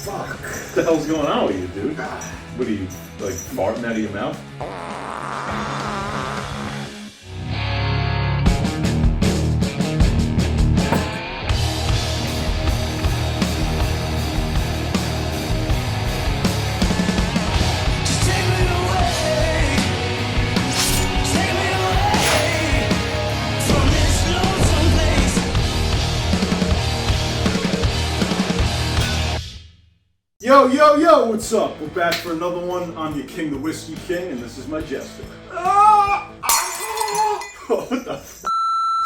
Fuck. What the hell's going on with you, dude? What are you, like, farting out of your mouth? Yo, what's up? We're back for another one. I'm your king, the Whiskey King, and this is my jester. What the f***?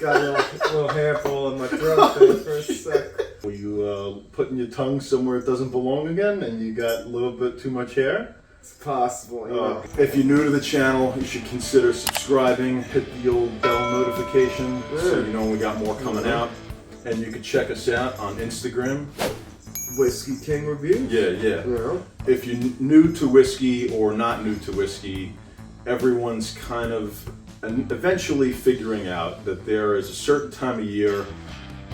Got a little hairball in my throat there for a sec. Were you putting your tongue somewhere it doesn't belong again, and you got a little bit too much hair? It's possible, you know. If you're new to the channel, you should consider subscribing, hit the old bell notification so you know when we got more coming out. And you can check us out on Instagram. Whiskey King Review? Yeah. Yeah. If you're new to whiskey or not new to whiskey, everyone's kind of eventually figuring out that there is a certain time of year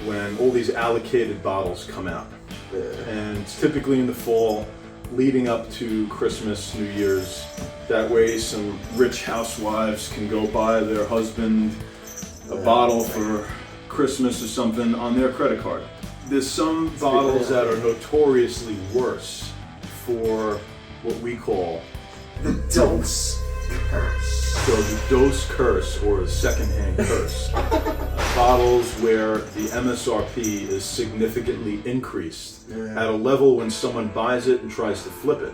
when all these allocated bottles come out. Yeah. And it's typically in the fall, leading up to Christmas, New Year's. That way some rich housewives can go buy their husband a bottle for Christmas or something on their credit card. There's some bottles that are notoriously worse for what we call The dose curse. So the dose curse, or the secondhand curse. Bottles where the MSRP is significantly increased at a level when someone buys it and tries to flip it.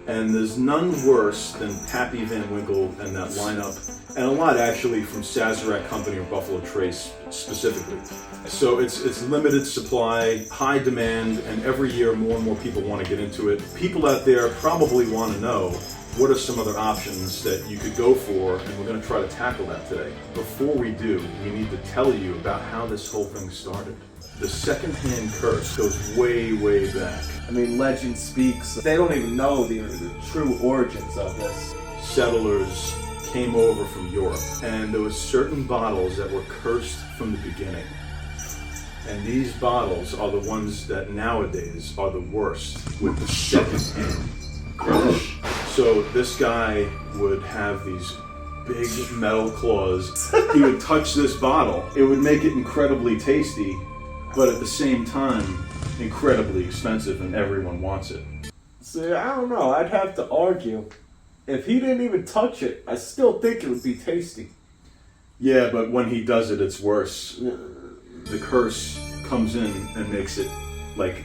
And there's none worse than Pappy Van Winkle and that lineup, and a lot actually from Sazerac Company or Buffalo Trace specifically. So it's limited supply, high demand, and every year more and more people want to get into it. People out there probably want to know what are some other options that you could go for, and we're going to try to tackle that today. Before we do, we need to tell you about how this whole thing started. The secondhand curse goes way, way back. I mean, legend speaks. They don't even know the true origins of this. Settlers came over from Europe, and there was certain bottles that were cursed from the beginning. And these bottles are the ones that nowadays are the worst with the secondhand curse. So this guy would have these big metal claws. He would touch this bottle. It would make it incredibly tasty, but at the same time, incredibly expensive, and everyone wants it. See, I don't know. I'd have to argue. If he didn't even touch it, I still think it would be tasty. Yeah, but when he does it, it's worse. The curse comes in and makes it like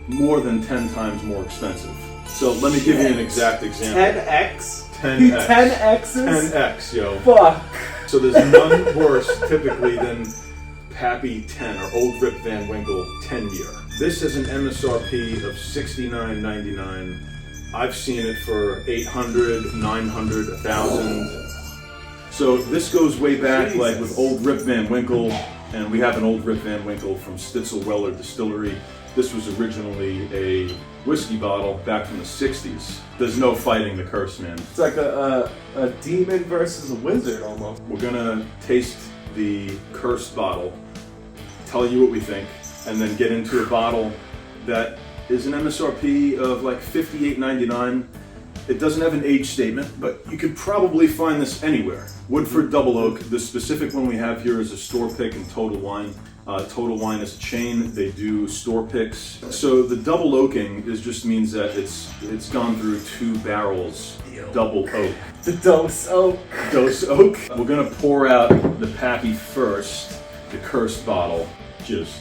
more than 10 times more expensive. So let me give you an exact example. 10x? 10x. 10x's? 10x, yo. Fuck. So there's none worse typically than Pappy 10 or Old Rip Van Winkle 10 year. This has an MSRP of $69.99. I've seen it for $800, $900, $1,000. So this goes way back, Jesus. like with Old Rip Van Winkle, and we have an Old Rip Van Winkle from Stitzel Weller Distillery. This was originally a whiskey bottle back from the 60s. There's no fighting the curse, man. It's like a demon versus a wizard almost. We're gonna taste the cursed bottle, tell you what we think, and then get into a bottle that is an MSRP of like $58.99. It doesn't have an age statement, but you could probably find this anywhere. Woodford Double Oak, the specific one we have here is a store pick in Total Wine. Total Wine is a chain, they do store picks. So the double oaking just means that it's gone through 2 barrels, double oak. The dose oak. Dose oak. We're gonna pour out the Pappy first, the cursed bottle. Just.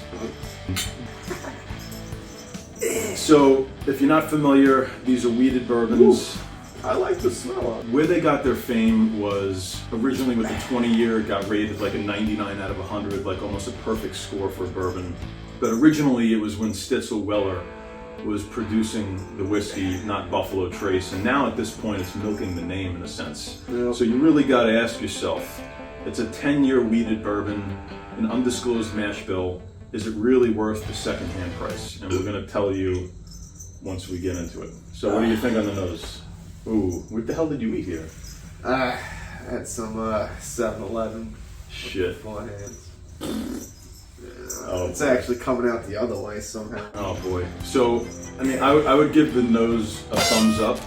So, if you're not familiar, these are weeded bourbons. I like the smell of it. Where they got their fame was originally with the 20-year, it got rated like a 99 out of 100, like almost a perfect score for bourbon. But originally it was when Stitzel Weller was producing the whiskey, not Buffalo Trace, and now at this point it's milking the name in a sense. Yeah. So you really got to ask yourself, it's a 10-year weeded bourbon, an undisclosed mash bill. Is it really worth the secondhand price? And we're going to tell you once we get into it. So what do you think on the nose? Ooh, what the hell did you eat here? I had some 7-Eleven. Shit. Full hands. Oh, it's actually coming out the other way somehow. Oh boy. So, I mean, I would give the nose a thumbs up.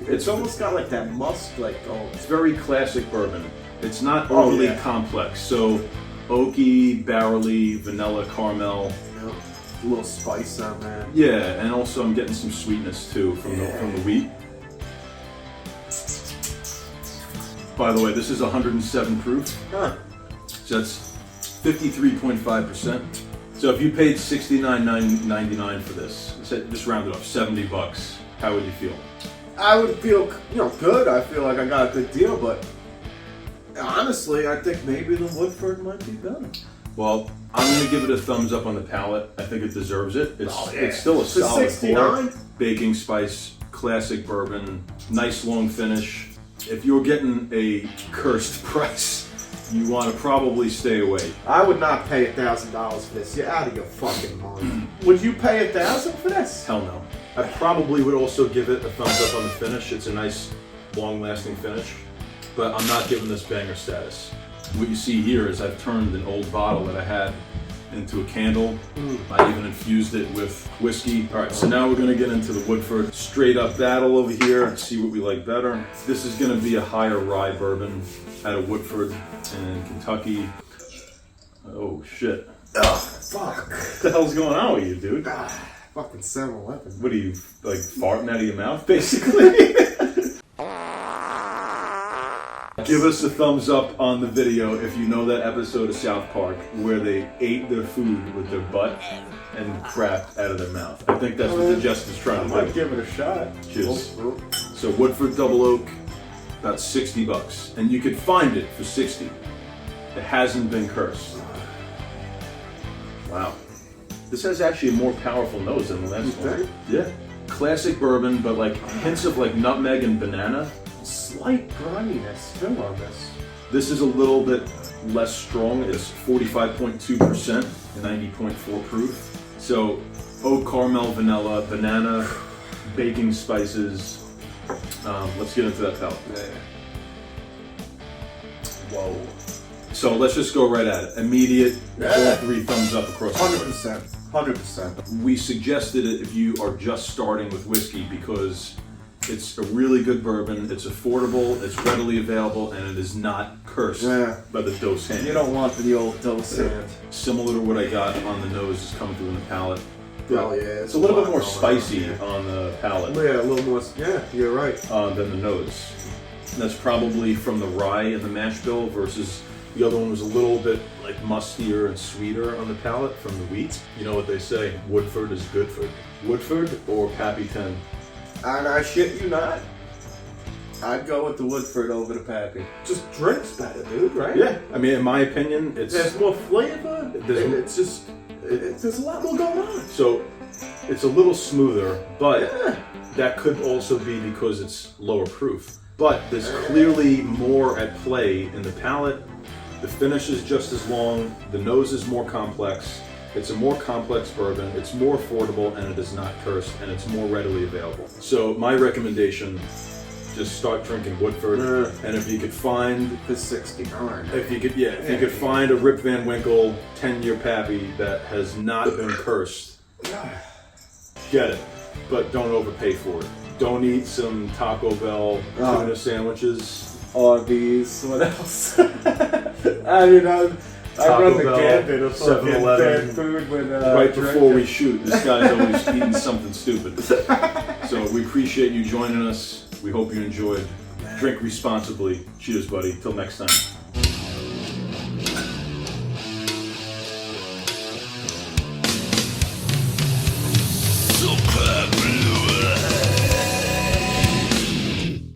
It's almost got like that musk, like It's very classic bourbon. It's not overly complex. So, oaky, barrely, vanilla, caramel. a little spice on that. Yeah, and also I'm getting some sweetness too from the wheat. By the way, this is 107 proof. Huh. So that's 53.5%. So if you paid $69.99 for this, just round it up, $70, how would you feel? I would feel, good. I feel like I got a good deal, but honestly, I think maybe the Woodford might be better. Well, I'm going to give it a thumbs up on the palate. I think it deserves it. It's still a For solid $69? pour. Baking spice, classic bourbon, nice long finish. If you're getting a cursed price, you want to probably stay away. I would not pay $1,000 for this. You're out of your fucking mind. Would you pay $1,000 for this? Hell no. I probably would also give it a thumbs up on the finish. It's a nice, long-lasting finish, but I'm not giving this banger status. What you see here is I've turned an old bottle that I had into a candle. I even infused it with whiskey. All right, so now we're gonna get into the Woodford straight up battle over here and see what we like better. This is gonna be a higher rye bourbon out of Woodford in Kentucky. Oh shit. Ugh, fuck. What the hell's going on with you, dude? Fucking 7-Eleven. What are you, like, farting out of your mouth, basically? Give us a thumbs up on the video if you know that episode of South Park where they ate their food with their butt and crapped out of their mouth. I think that's what the jest is trying to I do. might give it a shot. Cheers. So Woodford Double Oak, about $60. And you could find it for $60. It hasn't been cursed. Wow. This has actually a more powerful nose than the last one. Yeah. Classic bourbon, but like hints of like nutmeg and banana. Slight griminess still on this. This is a little bit less strong. It's 45.2%, 90.4 proof. So oak, caramel, vanilla, banana, baking spices. Let's get into that palate. Whoa. So let's just go right at it. Immediate, all three thumbs up across the board. 100%. 100%. We suggested it if you are just starting with whiskey because it's a really good bourbon, it's affordable, it's readily available, and it is not cursed by the dose hand. You don't want the old dose hand. Similar to what I got on the nose is coming through in the palate. Oh yeah, it's a little bit more spicy on the palate. Yeah, a little more. Yeah, you're right. Than the nose. And that's probably from the rye and the mash bill versus the other one was a little bit like mustier and sweeter on the palate from the wheat. You know what they say, Woodford is good for Woodford or Pappy 10. And I shit you not, I'd go with the Woodford over the Pappy. Just drinks better, dude, right? Yeah, I mean, in my opinion, there's more flavor. There's a lot more going on. So it's a little smoother, but that could also be because it's lower proof. But there's clearly more at play in the palate. The finish is just as long. The nose is more complex. It's a more complex bourbon, it's more affordable, and it is not cursed, and it's more readily available. So my recommendation, just start drinking Woodford, and if you could find the 69, if you could find a Rip Van Winkle 10-year Pappy that has not been cursed, get it, but don't overpay for it. Don't eat some Taco Bell tuna sandwiches. Arby's, what else? I don't know. I run the gambit of fucking bad food when right before we shoot. This guy's always eating something stupid. So we appreciate you joining us. We hope you enjoyed. Drink responsibly. Cheers, buddy. Till next time.